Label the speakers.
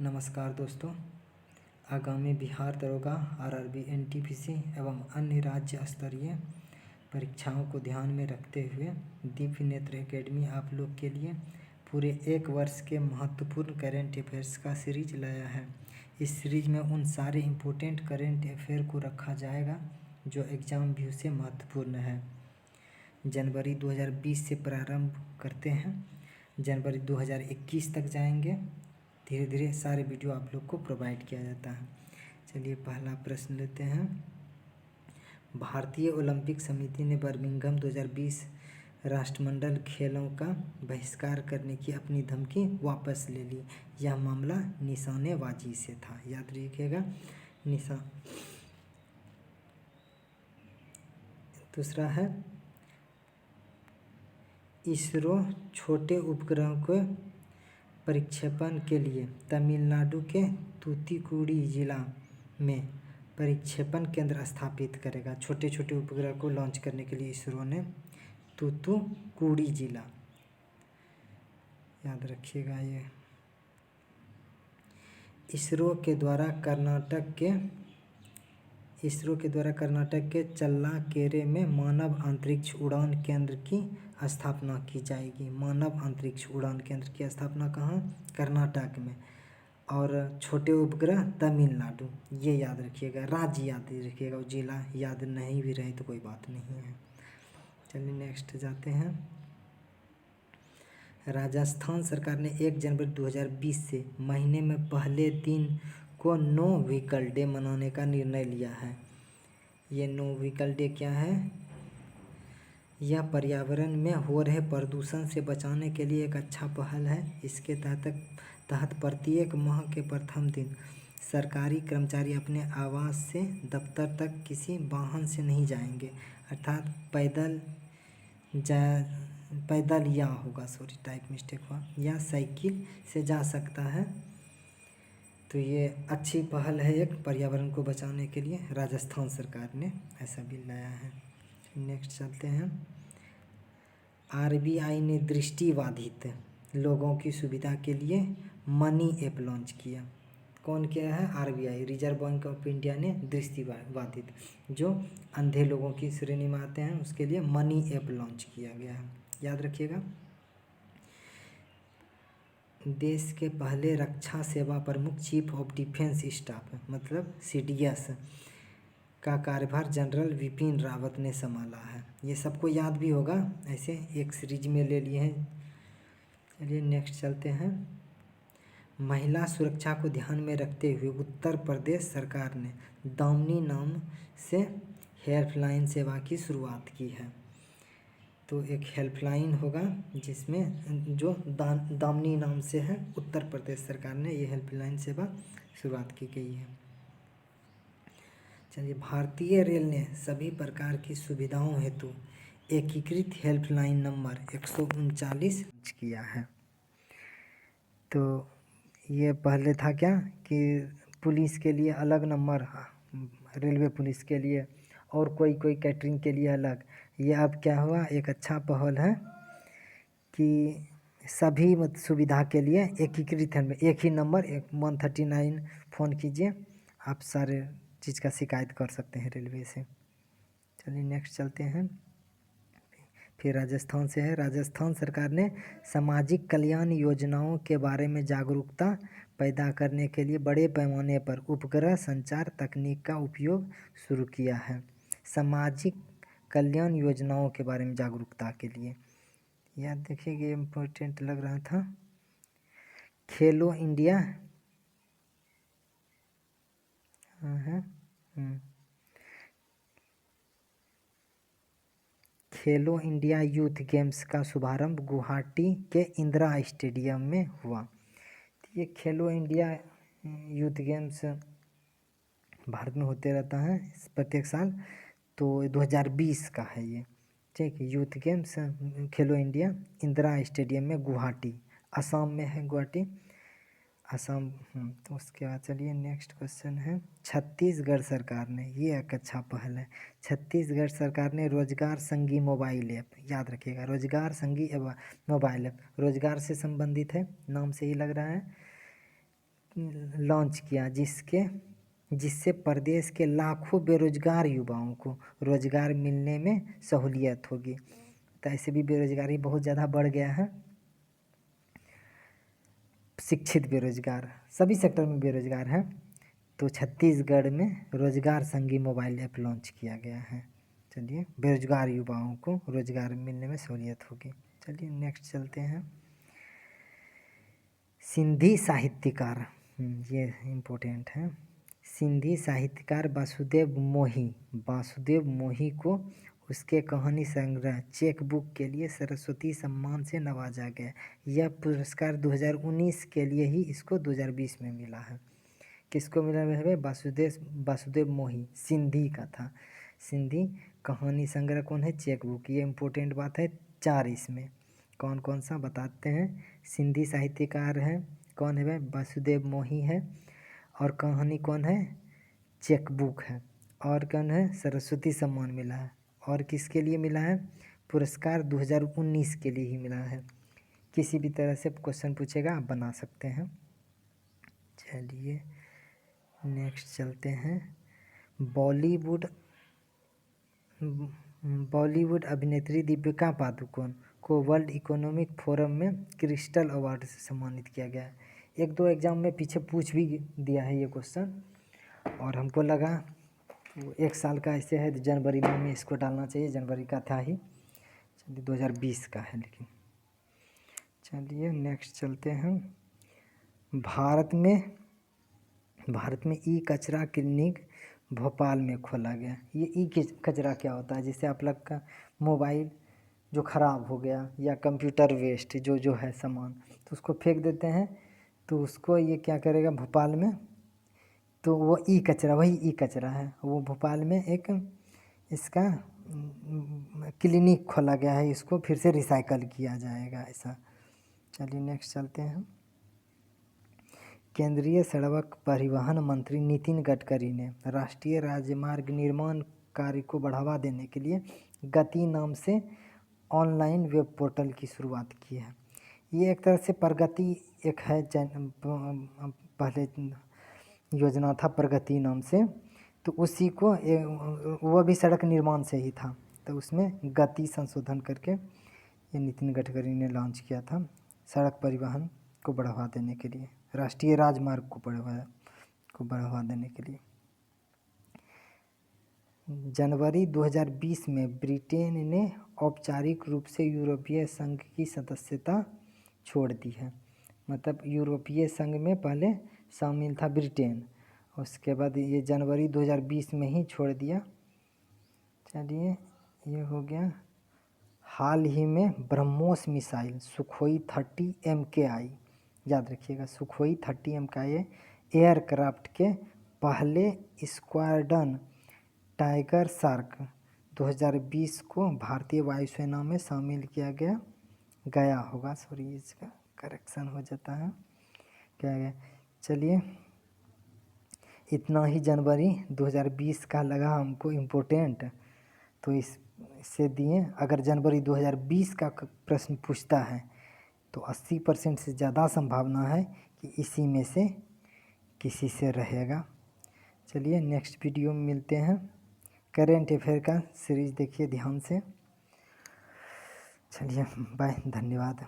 Speaker 1: नमस्कार दोस्तों। आगामी बिहार दरोगा आरआरबी एनटीपीसी एवं अन्य राज्य स्तरीय परीक्षाओं को ध्यान में रखते हुए दिव्य नेत्र एकेडमी आप लोग के लिए पूरे एक वर्ष के महत्वपूर्ण करेंट अफेयर्स का सीरीज लाया है। इस सीरीज में उन सारे इम्पोर्टेंट करेंट अफेयर को रखा जाएगा जो एग्ज़ाम व्यू से महत्वपूर्ण है। जनवरी 2020 से प्रारंभ करते हैं, जनवरी 2021 तक जाएंगे। धीरे धीरे सारे वीडियो आप लोग को प्रोवाइड किया जाता है। चलिए पहला प्रश्न लेते हैं। भारतीय ओलंपिक समिति ने बर्मिंघम 2020 राष्ट्रमंडल खेलों का बहिष्कार करने की अपनी धमकी वापस ले ली। यह मामला निशानेबाजी से था, याद रखिएगा। दूसरा है, इसरो छोटे उपग्रहों को प्रक्षेपण के लिए तमिलनाडु के तूतीकुड़ी जिला में प्रक्षेपण केंद्र स्थापित करेगा। छोटे छोटे उपग्रह को लॉन्च करने के लिए इसरो ने तूतीकुड़ी जिला, याद रखिएगा। ये इसरो के द्वारा कर्नाटक के चल्लाकेरे में मानव अंतरिक्ष उड़ान केंद्र की स्थापना की जाएगी। मानव अंतरिक्ष उड़ान केंद्र की स्थापना कहाँ? कर्नाटक में। और छोटे उपग्रह तमिलनाडु, ये याद रखिएगा। राज्य याद रखिएगा, जिला याद नहीं भी रहे तो कोई बात नहीं है। चलिए नेक्स्ट जाते हैं। राजस्थान सरकार ने 1 जनवरी 2020 से महीने में पहले दिन को नो व्हीकल डे मनाने का निर्णय लिया है। ये नो व्हीकल डे क्या है? यह पर्यावरण में हो रहे प्रदूषण से बचाने के लिए एक अच्छा पहल है। इसके तहत प्रत्येक माह के प्रथम दिन सरकारी कर्मचारी अपने आवास से दफ्तर तक किसी वाहन से नहीं जाएंगे, अर्थात पैदल या होगा, सॉरी टाइप मिस्टेक हुआ, या साइकिल से जा सकता है। तो ये अच्छी पहल है एक पर्यावरण को बचाने के लिए। राजस्थान सरकार ने ऐसा बिल लाया है। नेक्स्ट चलते हैं। आरबीआई ने दृष्टिबाधित लोगों की सुविधा के लिए मनी ऐप लॉन्च किया। कौन किया है? RBI, reserve bank of India ने दृष्टिबाधित जो अंधे लोगों की श्रेणी में आते हैं उसके लिए मनी ऐप लॉन्च किया गया है, याद रखिएगा। देश के पहले रक्षा सेवा प्रमुख चीफ ऑफ डिफेंस स्टाफ मतलब सीडीएस का कार्यभार जनरल विपिन रावत ने संभाला है। ये सबको याद भी होगा, ऐसे एक सीरीज में ले लिए हैं। चलिए नेक्स्ट चलते हैं। महिला सुरक्षा को ध्यान में रखते हुए उत्तर प्रदेश सरकार ने दामिनी नाम से हेल्पलाइन सेवा की शुरुआत की है। तो एक हेल्पलाइन होगा जिसमें जो दामिनी नाम से है, उत्तर प्रदेश सरकार ने ये हेल्पलाइन सेवा शुरुआत की गई है। चलिए, भारतीय रेल ने सभी प्रकार की सुविधाओं हेतु एकीकृत हेल्पलाइन नंबर 139 किया है। तो ये पहले था क्या कि पुलिस के लिए अलग नंबर, रेलवे पुलिस के लिए, और कोई कैटरिंग के लिए अलग। ये अब क्या हुआ, एक अच्छा पहल है कि सभी सुविधा के लिए एकीकृत है, एक ही नंबर 139 फ़ोन कीजिए, आप सारे चीज़ का शिकायत कर सकते हैं रेलवे से। चलिए नेक्स्ट चलते हैं। फिर राजस्थान से है। राजस्थान सरकार ने सामाजिक कल्याण योजनाओं के बारे में जागरूकता पैदा करने के लिए बड़े पैमाने पर उपग्रह संचार तकनीक का उपयोग शुरू किया है। सामाजिक कल्याण योजनाओं के बारे में जागरूकता के लिए, याद देखिए, ये इम्पोर्टेंट लग रहा था। खेलो इंडिया खेलो इंडिया यूथ गेम्स का शुभारंभ गुवाहाटी के इंदिरा स्टेडियम में हुआ। तो ये खेलो इंडिया यूथ गेम्स भारत में होते रहता है प्रत्येक साल, तो 2020 का है ये, ठीक है। यूथ गेम्स खेलो इंडिया इंदिरा स्टेडियम में गुवाहाटी, असम में है, गुवाहाटी असम। तो उसके बाद चलिए नेक्स्ट क्वेश्चन है। छत्तीसगढ़ सरकार ने, ये एक अच्छा पहल है, छत्तीसगढ़ सरकार ने रोजगार संगी मोबाइल ऐप, याद रखिएगा, रोजगार संगी मोबाइल ऐप रोजगार से संबंधित है, नाम से ही लग रहा है। लॉन्च किया जिससे प्रदेश के लाखों बेरोजगार युवाओं को रोजगार मिलने में सहूलियत होगी। तो ऐसे भी बेरोजगारी बहुत ज़्यादा बढ़ गया है। शिक्षित बेरोजगार, सभी सेक्टर में बेरोजगार हैं। तो छत्तीसगढ़ में रोजगार संगी मोबाइल ऐप लॉन्च किया गया है। चलिए, बेरोजगार युवाओं को रोजगार मिलने में सहूलियत होगी। चलिए नेक्स्ट चलते हैं। सिंधी साहित्यकार, ये इम्पोर्टेंट है। सिंधी साहित्यकार वासुदेव मोही को उसके कहानी संग्रह चेक बुक के लिए सरस्वती सम्मान से नवाजा गया। यह पुरस्कार 2019 के लिए ही इसको 2020 में मिला है। किसको मिला है? वासुदेव मोही, सिंधी का था। सिंधी कहानी संग्रह कौन है? Cheque book. ये इम्पोर्टेंट बात है। 4 इसमें कौन कौन सा बताते हैं। सिंधी साहित्यकार है, कौन है? वासुदेव मोही है। और कहानी कौन है? चेक बुक है। और कौन है? सरस्वती सम्मान मिला है। और किसके लिए मिला है? पुरस्कार 2019 के लिए ही मिला है। किसी भी तरह से क्वेश्चन पूछेगा, आप बना सकते हैं। चलिए नेक्स्ट चलते हैं। बॉलीवुड अभिनेत्री दीपिका पादुकोण को वर्ल्ड इकोनॉमिक फोरम में क्रिस्टल अवार्ड से सम्मानित किया गया है। 1-2 एग्जाम में पीछे पूछ भी दिया है ये क्वेश्चन, और हमको लगा 1 साल का ऐसे है तो जनवरी में इसको डालना चाहिए। जनवरी का था ही, चलिए 2020 का है। लेकिन चलिए नेक्स्ट चलते हैं। भारत में ई कचरा क्लिनिक भोपाल में खोला गया। ये ई कचरा क्या होता है? जैसे आप लोग का मोबाइल जो ख़राब हो गया या कंप्यूटर वेस्ट जो है सामान, तो उसको फेंक देते हैं। तो उसको ये क्या करेगा भोपाल में, तो वो ई कचरा, वही ई कचरा है। वो भोपाल में एक इसका क्लिनिक खोला गया है। इसको फिर से रिसाइकल किया जाएगा ऐसा। चलिए नेक्स्ट चलते हैं। केंद्रीय सड़क परिवहन मंत्री नितिन गडकरी ने राष्ट्रीय राजमार्ग निर्माण कार्य को बढ़ावा देने के लिए गति नाम से ऑनलाइन वेब पोर्टल की शुरुआत की है। ये एक तरह से प्रगति एक है, पहले योजना था प्रगति नाम से, तो उसी को वो भी सड़क निर्माण से ही था। तो उसमें गति संशोधन करके ये नितिन गडकरी ने लॉन्च किया था, सड़क परिवहन को बढ़ावा देने के लिए, राष्ट्रीय राजमार्ग को बढ़ावा देने के लिए। जनवरी 2020 में ब्रिटेन ने औपचारिक रूप से यूरोपीय संघ की सदस्यता छोड़ दी है। मतलब यूरोपीय संघ में पहले शामिल था ब्रिटेन, उसके बाद ये जनवरी 2020 में ही छोड़ दिया। चलिए ये हो गया। हाल ही में ब्रह्मोस मिसाइल सुखोई 30 MKI, याद रखिएगा सुखोई 30 MKI एयरक्राफ्ट के पहले स्क्वाड्रन टाइगर शार्क 2020 को भारतीय वायुसेना में शामिल किया गया होगा। सॉरी, इसका करेक्शन हो जाता है, क्या गया। चलिए इतना ही जनवरी 2020 का लगा हमको इम्पोर्टेंट, तो इससे दिए। अगर जनवरी 2020 का प्रश्न पूछता है तो 80% से ज़्यादा संभावना है कि इसी में से किसी से रहेगा। चलिए नेक्स्ट वीडियो में मिलते हैं। करेंट अफेयर का सीरीज़ देखिए ध्यान से। चलिए बाय, धन्यवाद।